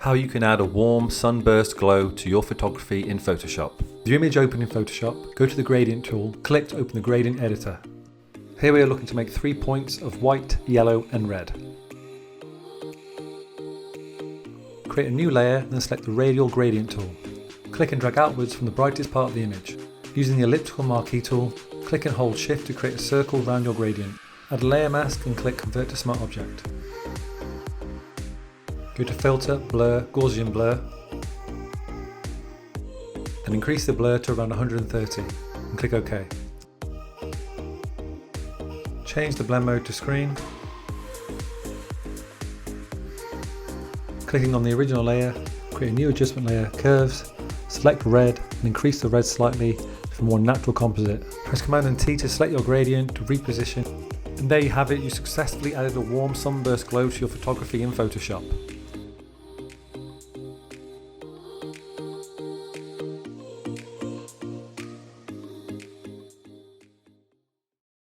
how you can add a warm sunburst glow to your photography in Photoshop. With your image open in Photoshop, go to the gradient tool, click to open the gradient editor. Here we are looking to make 3 points of white, yellow and red. Create a new layer, then select the radial gradient tool. Click and drag outwards from the brightest part of the image. Using the elliptical marquee tool, click and hold shift to create a circle around your gradient. Add a layer mask and click convert to smart object. Go to filter, blur, Gaussian blur, and increase the blur to around 130 and click OK. Change the blend mode to screen. Clicking on the original layer, create a new adjustment layer, curves, select red and increase the red slightly for more natural composite. Press Command and T to select your gradient to reposition. And there you have it, you successfully added a warm sunburst glow to your photography in Photoshop.